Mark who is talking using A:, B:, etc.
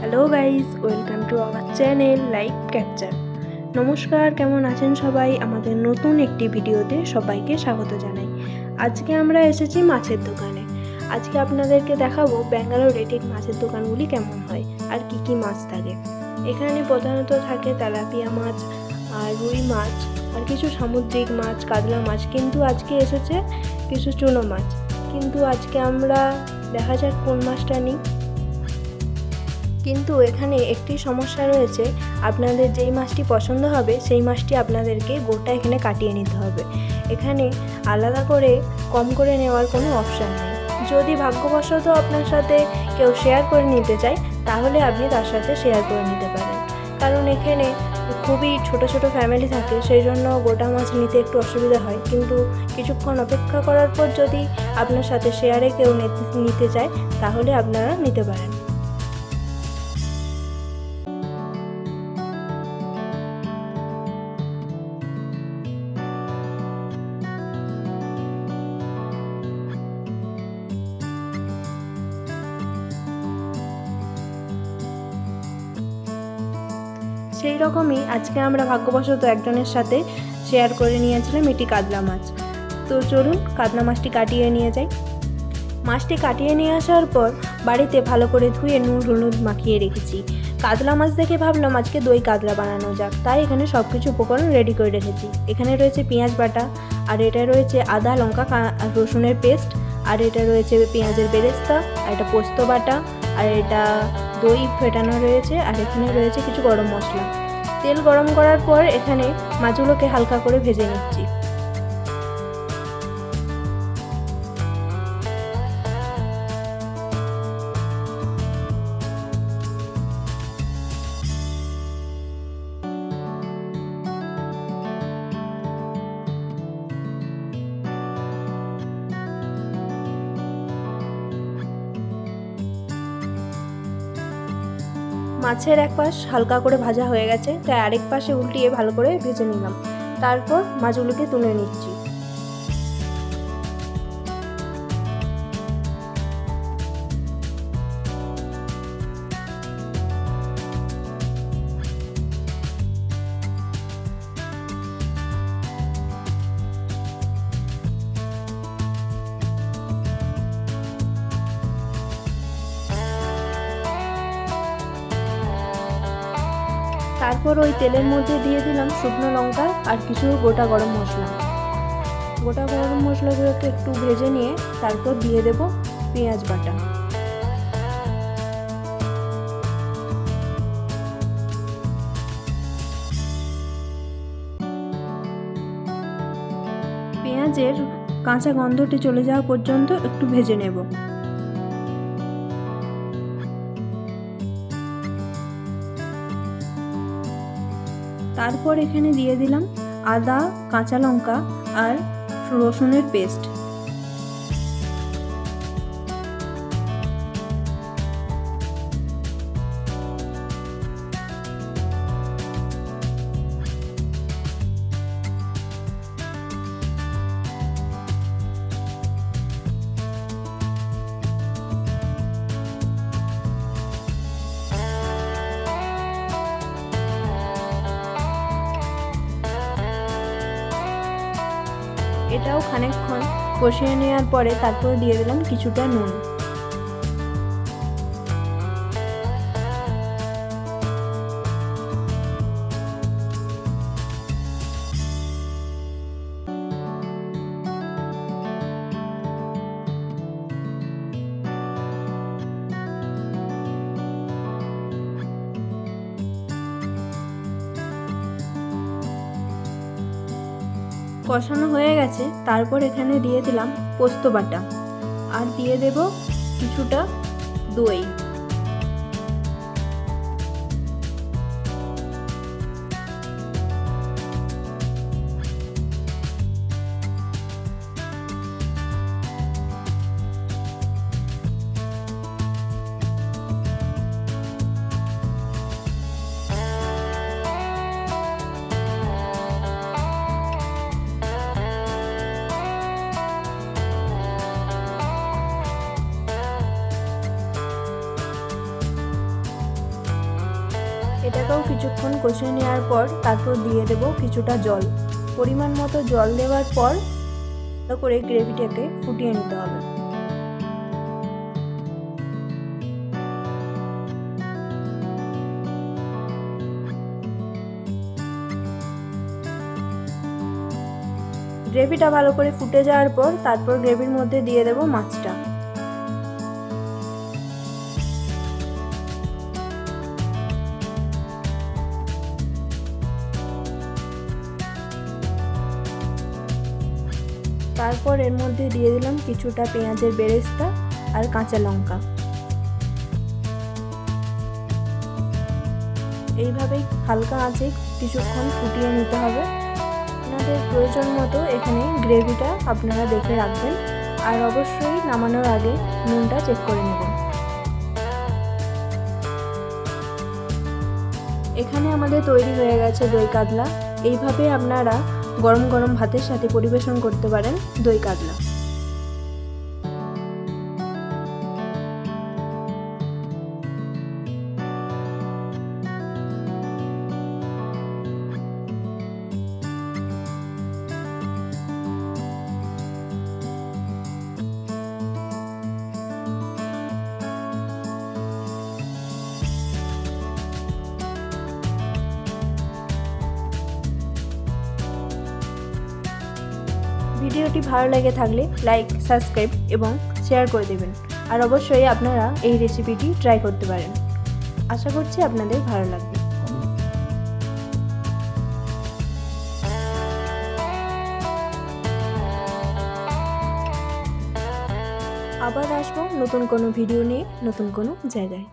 A: Hello guys, welcome to our channel life capture. নমস্কার, কেমন আছেন সবাই? আমাদের নতুন একটি ভিডিওতে সবাইকে স্বাগত জানাই। আজকে আমরা এসেছি মাছের দোকানে। আজকে আপনাদেরকে দেখাবো ব্যাঙ্গালোরে ঠিক মাছের দোকানগুলি কেমন হয় আর কি কি মাছ থাকে। এখানে প্রধানত থাকে তেলাপিয়া মাছ আর রুই মাছ আর কিছু সামুদ্রিক মাছ, কাতলা মাছ, কিন্তু আজকে এসেছে কিছু চুনো মাছ। কিন্তু আজকে আমরা দেখা যাক কোন মাছটা নিই। কিন্তু এখানে একটি সমস্যা রয়েছে, আপনাদের যেই মাছটি পছন্দ হবে সেই মাছটি আপনাদেরকে গোটা এখানে কাটিয়ে নিতে হবে। এখানে আলাদা করে কম করে নেওয়ার কোনো অপশান নেই। যদি ভাগ্যবশত আপনার সাথে কেউ শেয়ার করে নিতে চায় তাহলে আপনি তার সাথে শেয়ার করে নিতে পারেন, কারণ এখানে খুবই ছোট ছোট ফ্যামিলি থাকে, সেই জন্য গোটা মাছ নিতে একটু অসুবিধা হয়। কিন্তু কিছুক্ষণ অপেক্ষা করার পর যদি আপনার সাথে শেয়ারে কেউ নিতে চায় তাহলে আপনারা নিতে পারেন। সেই রকমই আজকে আমরা ভাগ্যবশত একজনের সাথে শেয়ার করে নিয়েছিলাম এটি কাতলা মাছ। তো চলুন কাতলা মাছটি কাটিয়ে নিয়ে যাই। মাছটি কাটিয়ে নিয়ে আসার পর বাড়িতে ভালো করে ধুয়ে নুন হলুদ মাখিয়ে রেখেছি। কাতলা মাছ দেখে ভাবলাম আজকে দই কাতলা বানানো যাক, তাই এখানে সব কিছু উপকরণ রেডি করে রেখেছি। এখানে রয়েছে পেঁয়াজ বাটা, আর এটা রয়েছে আদা লঙ্কা রসুনের পেস্ট, আর এটা রয়েছে পেঁয়াজের বেরেস্তা, আর এটা পোস্ত বাটা, আর এটা দই ফেটানো রয়েছে, আর এখানে রয়েছে কিছু গরম মশলা। তেল গরম করার পর এখানে মাছগুলোকে হালকা করে ভেজে নিচ্ছি। মাছের এক পাশ হালকা করে ভাজা হয়ে গেছে, তাই আরেক পাশে উল্টিয়ে ভালো করে ভেজে নিলাম। তারপর মাছগুলোকে তুলে নিচ্ছি। তারপর ওই তেলের মধ্যে দিয়ে দিলাম শুকনো লঙ্কা আর কিছু গোটা গরম মশলা। গোটা গরম মশলাগুলোকে একটু ভেজে নিয়ে তারপর দিয়ে দেব পেঁয়াজ বাটা। পেঁয়াজের কাঁচা গন্ধটি চলে যাওয়া পর্যন্ত একটু ভেজে নেব। তারপর এখানে দিয়ে দিলাম আদা, কাঁচা লঙ্কা আর রসুনের পেস্ট। এটাও খানিকক্ষণ কষিয়ে নেওয়ার পরে তারপরে দিয়ে দিলাম কিছুটা নুন। কষানো হয়ে গেছে, তারপর এখানে দিয়ে দিলাম পোস্ত বাটা আর দিয়ে দেব কিছুটা দই। এটাকেও কিছুক্ষণ কষিয়ে নেওয়ার পর তারপর দিয়ে দেব কিছুটা জল। পরিমাণ মতো জল দেওয়ার পর ভালো করে গ্রেভিটাকে ফুটিয়ে নিতে হবে। গ্রেভিটা ভালো করে ফুটে যাওয়ার পর তারপর গ্রেভির মধ্যে দিয়ে দেব মাছটা। তারপর এর মধ্যে দিয়ে দিলাম কিছুটা পেঁয়াজের বেরেস্তা আর কাঁচা লঙ্কা। এইভাবেই হালকা আঁচে কিছুক্ষণ ফুটিয়ে নিতে হবে। আপনাদের প্রয়োজন মতো এখানে গ্রেভিটা আপনারা দেখে রাখবেন, আর অবশ্যই নামানোর আগে নুনটা চেক করে নেবেন। এখানে আমাদের তৈরি হয়ে গেছে দই কাতলা। এইভাবে আপনারা গরম গরম ভাতের সাথে পরিবেশন করতে পারেন দই কাতলা। ভিডিওটি ভালো লেগে থাকলে লাইক, সাবস্ক্রাইব এবং শেয়ার করে দেবেন। আর অবশ্যই আপনারা এই রেসিপিটি ট্রাই করতে পারেন। আশা করছি আপনাদের ভালো লাগবে। আবার আসবো নতুন কোনো ভিডিও নিয়ে, নতুন কোনো জায়গায়।